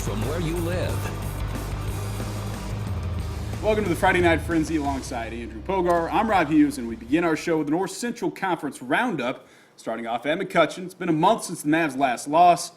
from where you live. Welcome to the Friday Night Frenzy alongside Andrew Pogar. I'm Rob Hughes, and we begin our show with the North Central Conference Roundup, starting off at McCutcheon. It's been a month since the Mavs' last loss.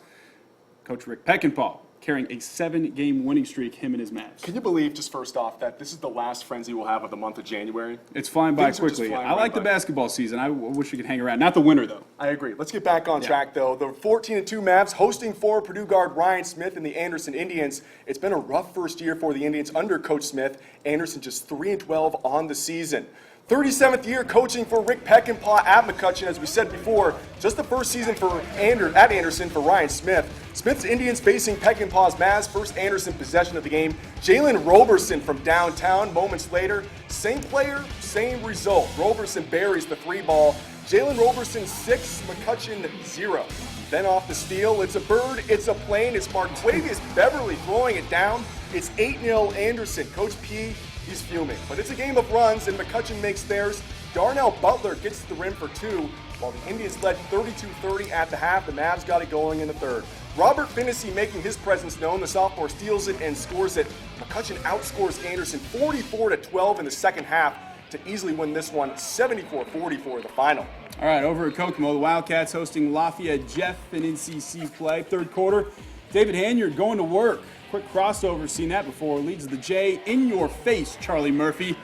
Coach Rick Peckinpah carrying a 7-game winning streak, him and his Mavs. Can you believe, just first off, that this is the last frenzy we'll have of the month of January? It's flying by Things are just quickly. flying I like right the by. basketball season. I wish we could hang around. Not the winter, though. I agree. Let's get back on track, though. The 14-2 Mavs hosting former Purdue guard Ryan Smith and the Anderson Indians. It's been a rough first year for the Indians under Coach Smith. Anderson just 3-12 on the season. 37th year coaching for Rick Peckinpah at McCutcheon. As we said before, just the first season at Anderson for Ryan Smith. Smith's Indians facing Peckinpah's Mavs. First Anderson possession of the game. Jalen Roberson from downtown. Moments later, same player, same result. Roberson buries the 3-ball. Jalen Roberson 6, McCutcheon 0. Then off the steal, it's a bird, it's a plane. It's Marquavius Beverly throwing it down. It's 8-0 Anderson. Coach P, he's fuming. But it's a game of runs, and McCutcheon makes theirs. Darnell Butler gets to the rim for 2, while the Indians led 32-30 at the half. The Mavs got it going in the third. Robert Finnessy making his presence known. The sophomore steals it and scores it. McCutcheon outscores Anderson 44-12 in the second half to easily win this one 74-44 the final. All right, over at Kokomo, the Wildcats hosting Lafayette Jeff in NCC play. Third quarter, David Hanyard going to work. Quick crossover, seen that before. Leads the J. In your face, Charlie Murphy.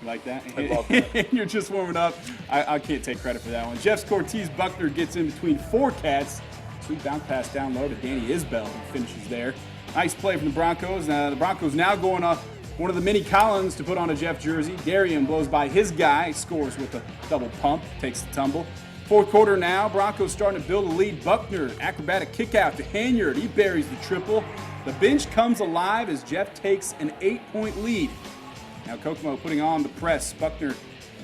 You like that? I love that. You're just warming up. I can't take credit for that one. Jeff's Cortez Buckner gets in between 4 cats. Sweet bounce pass down low to Danny Isbell, who finishes there. Nice play from the Broncos. The Broncos now going off one of the mini Collins to put on a Jeff jersey. Darian blows by his guy, scores with a double pump, takes the tumble. Fourth quarter now, Broncos starting to build a lead. Buckner, acrobatic kick out to Hanyard. He buries the triple. The bench comes alive as Jeff takes an 8-point lead. Now Kokomo putting on the press. Buckner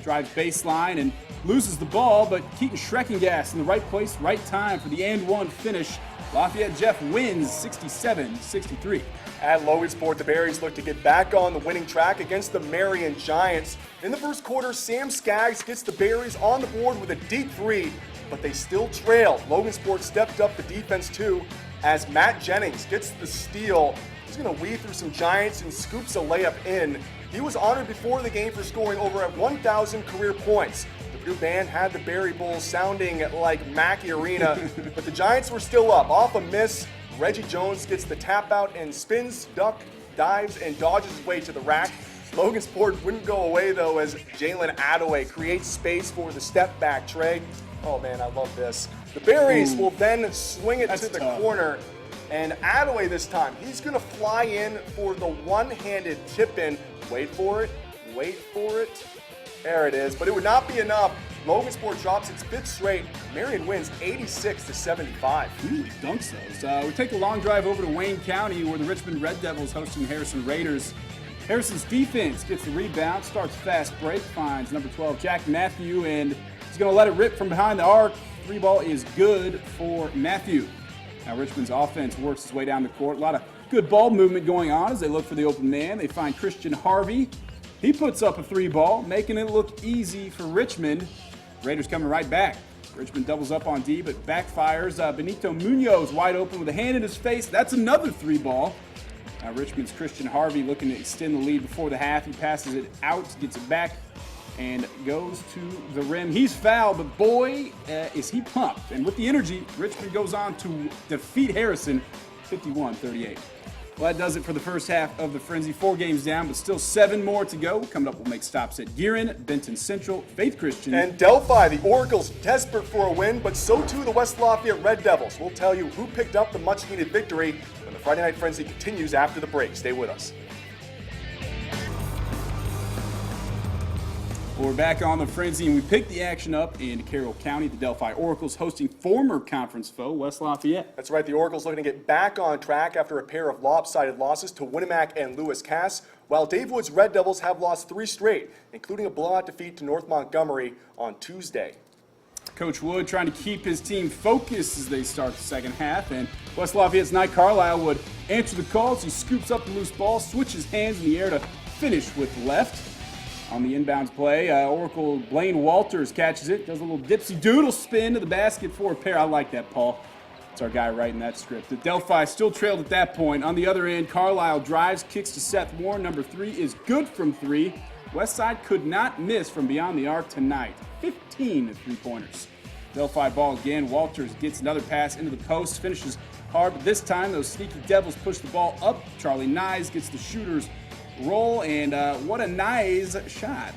drives baseline and loses the ball, but Keaton Schreckengas in the right place, right time for the and-one finish. Lafayette Jeff wins 67-63. At Logansport, the Berries look to get back on the winning track against the Marion Giants. In the first quarter, Sam Skaggs gets the Berries on the board with a deep 3, but they still trail. Logansport stepped up the defense too as Matt Jennings gets the steal. He's going to weave through some Giants and scoops a layup in. He was honored before the game for scoring over 1,000 career points. The Purdue band had the Berry Bulls sounding like Mackey Arena, but the Giants were still up. Off a miss, Reggie Jones gets the tap out and spins, dives, and dodges his way to the rack. Logansport wouldn't go away, though, as Jalen Attaway creates space for the step-back tray. Oh, man, I love this. The Berries will then swing it to the corner, and Attaway this time, he's going to fly in for the one-handed tip-in. Wait for it. There it is, but it would not be enough. Logansport drops its 5th straight. Marion wins 86-75. He dunks those. We take a long drive over to Wayne County, where the Richmond Red Devils hosting Harrison Raiders. Harrison's defense gets the rebound, starts fast break, finds number 12 Jack Matthew, and he's going to let it rip from behind the arc. 3-ball is good for Matthew. Now Richmond's offense works its way down the court. A lot of good ball movement going on as they look for the open man. They find Christian Harvey. He puts up a 3-ball, making it look easy for Richmond. Raiders coming right back. Richmond doubles up on D, but backfires. Benito Munoz wide open with a hand in his face. That's another 3-ball. Now Richmond's Christian Harvey looking to extend the lead before the half. He passes it out, gets it back, and goes to the rim. He's fouled, but boy, is he pumped. And with the energy, Richmond goes on to defeat Harrison 51-38. Well, that does it for the first half of the Frenzy. 4 games down, but still 7 more to go. Coming up, we'll make stops at Gearin, Benton Central, Faith Christian, and Delphi. The Oracles desperate for a win, but so too the West Lafayette Red Devils. We'll tell you who picked up the much-needed victory when the Friday Night Frenzy continues after the break. Stay with us. We're back on the Frenzy, and we pick the action up in Carroll County. The Delphi Oracles hosting former conference foe West Lafayette. That's right. The Oracles looking to get back on track after a pair of lopsided losses to Winnemac and Lewis Cass, while Dave Wood's Red Devils have lost 3 straight, including a blowout defeat to North Montgomery on Tuesday. Coach Wood trying to keep his team focused as they start the second half, and West Lafayette's Knight Carlisle would answer the calls. He scoops up the loose ball, switches hands in the air to finish with left. On the inbounds play, Oracle Blaine Walters catches it, does a little dipsy doodle spin to the basket for a pair. I like that, Paul. It's our guy writing that script. The Delphi still trailed at that point. On the other end, Carlisle drives, kicks to Seth Warren. Number 3 is good from 3. Westside could not miss from beyond the arc tonight. 15 3-pointers. Delphi ball again. Walters gets another pass into the post, finishes hard, but this time those sneaky Devils push the ball up. Charlie Nyes gets the shooter's roll, and what a nice shot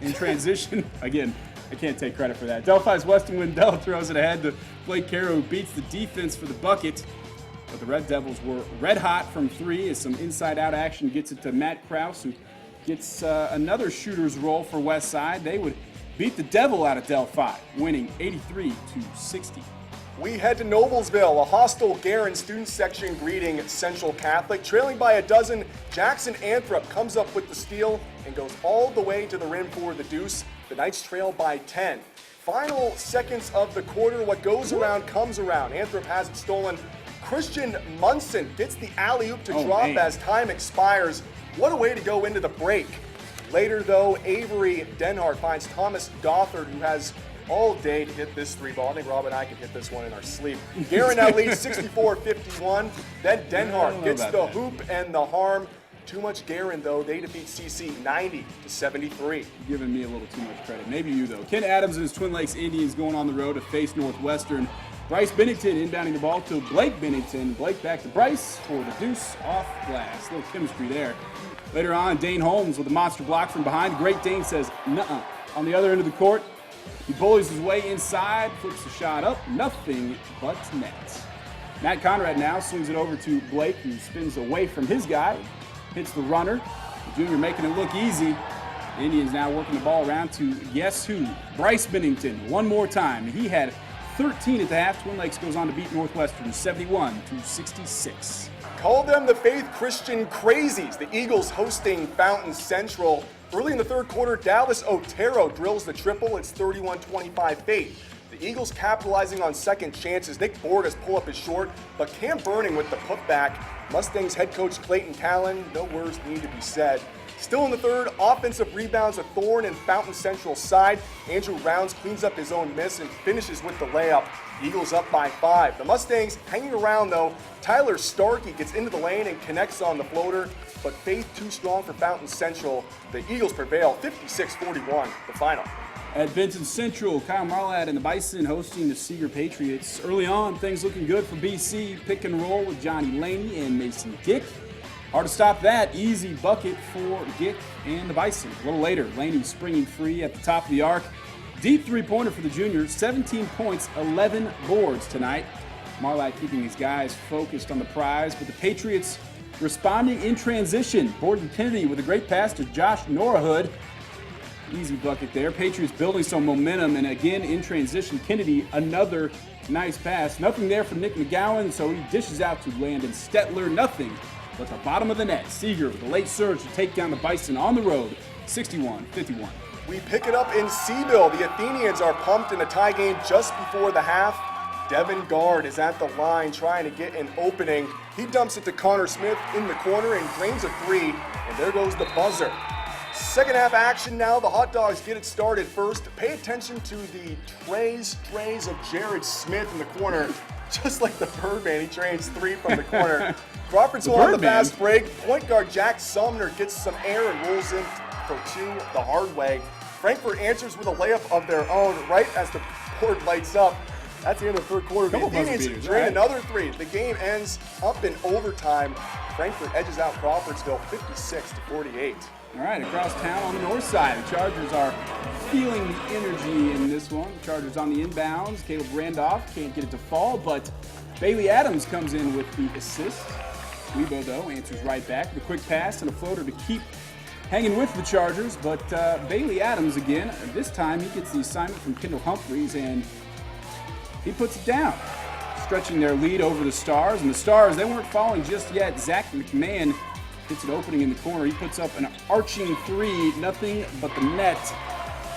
in transition. Again, I can't take credit for that. Delphi's Weston Wendell throws it ahead to Blake Caro, who beats the defense for the bucket. But the Red Devils were red hot from 3 as some inside-out action gets it to Matt Krause, who gets another shooter's roll for Westside. They would beat the devil out of Delphi, winning 83-60. We head to Noblesville, a hostile Guerin student section greeting Central Catholic. Trailing by a dozen, Jackson Anthrop comes up with the steal and goes all the way to the rim for the deuce. The Knights trail by 10. Final seconds of the quarter, what goes around comes around. Anthrop has it stolen. Christian Munson gets the alley-oop to drop as time expires. What a way to go into the break. Later, though, Avery Denhart finds Thomas Gothard, who has all day to hit this 3-ball. I think Rob and I can hit this one in our sleep. Guerin now leads 64-51. Then Denhart gets the hoop and the harm. Too much Guerin, though. They defeat CC 90-73. You're giving me a little too much credit. Maybe you, though. Ken Adams and his Twin Lakes Indians going on the road to face Northwestern. Bryce Bennington inbounding the ball to Blake Bennington. Blake back to Bryce for the deuce off glass. A little chemistry there. Later on, Dane Holmes with a monster block from behind. Great Dane says, nuh-uh. On the other end of the court, he bullies his way inside, flips the shot up, nothing but net. Matt Conrad now swings it over to Blake, who spins away from his guy, hits the runner. The junior making it look easy. The Indians now working the ball around to guess who? Bryce Bennington one more time. He had 13 at the half. Twin Lakes goes on to beat Northwestern 71-66. Call them the Faith Christian Crazies. The Eagles hosting Fountain Central. Early in the third quarter, Dallas Otero drills the triple. It's 31-25 Faith. The Eagles capitalizing on second chances. Nick Borges pull up his short, but Cam Burning with the putback. Mustangs head coach Clayton Callan, no words need to be said. Still in the third, offensive rebounds, a thorn in Fountain Central's side. Andrew Rounds cleans up his own miss and finishes with the layup. Eagles up by 5. The Mustangs hanging around, though. Tyler Starkey gets into the lane and connects on the floater, but Faith too strong for Fountain Central. The Eagles prevail 56-41, the final. At Benton Central, Kyle Marlatt and the Bison hosting the Seeger Patriots. Early on, things looking good for BC. Pick and roll with Johnny Laney and Mason Gick. Hard to stop that. Easy bucket for Gick and the Bison. A little later, Laney springing free at the top of the arc. Deep three-pointer for the juniors. 17 points, 11 boards tonight. Marlatt keeping these guys focused on the prize, but the Patriots responding in transition. Borden Kennedy with a great pass to Josh Norhood. Easy bucket there. Patriots building some momentum, and again in transition, Kennedy, another nice pass. Nothing there for Nick McGowan, so he dishes out to Landon Stetler. Nothing but the bottom of the net. Seeger with a late surge to take down the Bison on the road, 61-51. We pick it up in Seville. The Athenians are pumped in a tie game just before the half. Devin Gard is at the line trying to get an opening. He dumps it to Connor Smith in the corner and drains a 3, and there goes the buzzer. Second half action now. The Hot Dogs get it started first. Pay attention to the trays of Jared Smith in the corner. Just like the Birdman, he trains 3 from the corner. Crawford's on the fast break. Point guard Jack Sumner gets some air and rolls in for 2 the hard way. Frankfurt answers with a layup of their own right as the board lights up. That's the end of the third quarter. The Athenians drain another 3. The game ends up in overtime. Frankfurt edges out Crawfordsville 56-48. All right, across town on the north side, the Chargers are feeling the energy in this one. The Chargers on the inbounds. Caleb Randolph can't get it to fall, but Bailey Adams comes in with the assist. Weibo, though, answers right back with a quick pass and a floater to keep hanging with the Chargers. But Bailey Adams again, this time he gets the assignment from Kendall Humphreys, and he puts it down, stretching their lead over the Stars. And the Stars, they weren't falling just yet. Zach McMahon gets an opening in the corner. He puts up an arching 3, nothing but the net,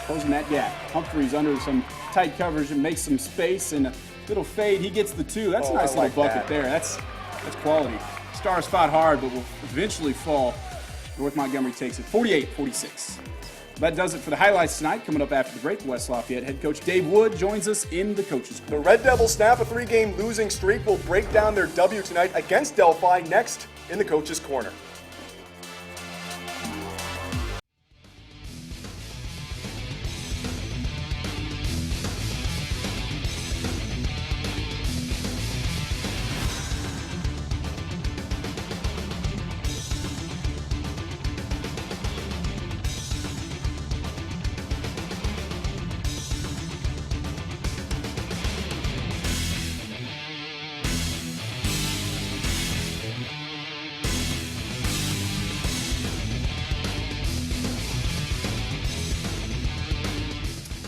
closing that gap. Humphreys under some tight coverage and makes some space, and a little fade. He gets the 2. That's a nice little bucket there. That's quality. Stars fought hard, but will eventually fall. North Montgomery takes it 48-46. That does it for the highlights tonight. Coming up after the break, West Lafayette head coach Dave Wood joins us in the Coaches Corner. The Red Devils snap a 3-game losing streak. Will break down their W tonight against Delphi next in the Coaches Corner.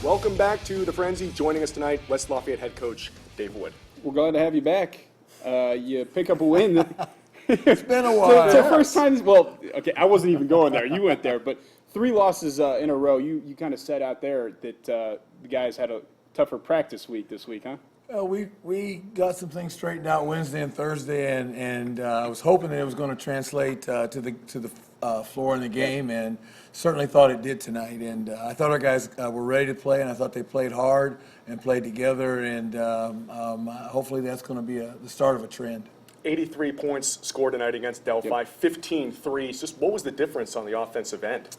Welcome back to the Frenzy. Joining us tonight, West Lafayette head coach Dave Wood. We're glad to have you back. You pick up a win. It's been a while. So first time, well, okay, I wasn't even going there. You went there, but 3 losses in a row. You kind of said out there that the guys had a tougher practice week this week, huh? We got some things straightened out Wednesday and Thursday, and I was hoping that it was going to translate to the floor in the game, and certainly thought it did tonight. And I thought our guys were ready to play, and I thought they played hard and played together, and hopefully that's going to be the start of a trend. 83 points scored tonight against Delphi, 15 threes. Just what was the difference on the offensive end?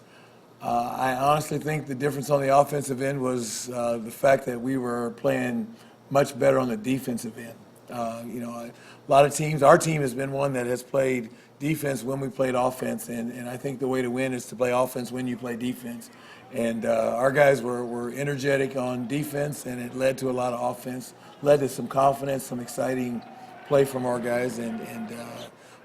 I honestly think the difference on the offensive end was the fact that we were playing much better on the defensive end. A lot of teams, our team has been one that has played defense when we played offense, and I think the way to win is to play offense when you play defense. And our guys were energetic on defense, and it led to a lot of offense, led to some confidence, some exciting play from our guys, and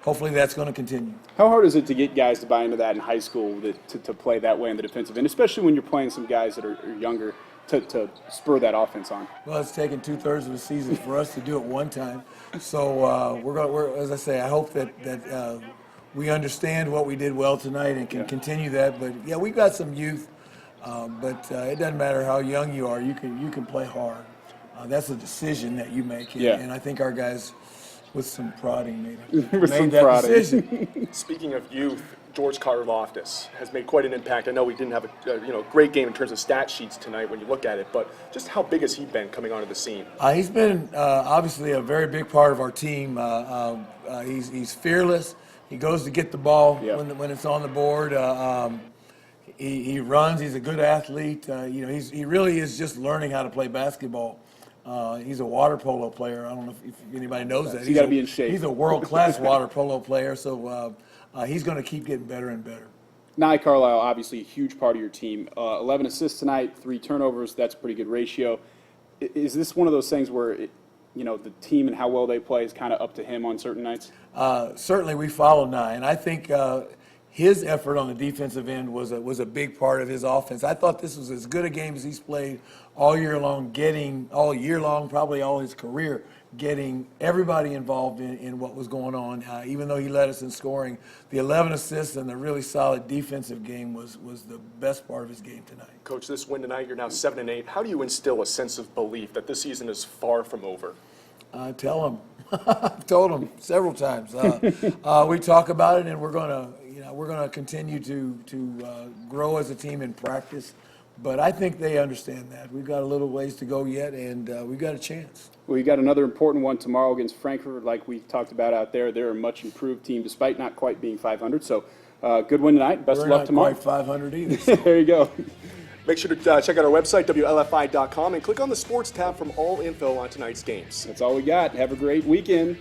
hopefully that's going to continue. How hard is it to get guys to buy into that in high school, to play that way in the defensive end, especially when you're playing some guys that are younger, to spur that offense on? Well, it's taken 2/3 of the season for us to do it one time. So we're as I say, I hope that we understand what we did well tonight and can continue that. But yeah, we've got some youth, but it doesn't matter how young you are. You can play hard. That's a decision that you make, and I think our guys, with some prodding, made that decision. Speaking of youth, George Karloftis has made quite an impact. I know we didn't have a great game in terms of stat sheets tonight when you look at it, but just how big has he been coming onto the scene? He's been obviously a very big part of our team. He's fearless. He goes to get the ball when it's on the board. He runs. He's a good athlete. He really is just learning how to play basketball. He's a water polo player. I don't know if anybody knows that. He's got to be in shape. He's a world-class water polo player, so he's going to keep getting better and better. Nye Carlisle, obviously a huge part of your team. 11 assists tonight, 3 turnovers. That's a pretty good ratio. Is this one of those things where, the team and how well they play is kind of up to him on certain nights? Certainly we follow Nye, and I think his effort on the defensive end was a big part of his offense. I thought this was as good a game as he's played all year long, probably all his career, getting everybody involved in what was going on. Even though he led us in scoring, the 11 assists and the really solid defensive game was the best part of his game tonight. Coach, this win tonight, you're now 7-8. How do you instill a sense of belief that this season is far from over? Tell him. I've told him several times. We talk about it, and we're going to continue to grow as a team in practice. But I think they understand that. We've got a little ways to go yet, and we've got a chance. Well, you got another important one tomorrow against Frankfort, like we talked about out there. They're a much improved team, despite not quite being 500. So, good win tonight. Best of luck tomorrow. We're not quite 500 either. So. There you go. Make sure to check out our website, WLFI.com, and click on the sports tab from all info on tonight's games. That's all we got. Have a great weekend.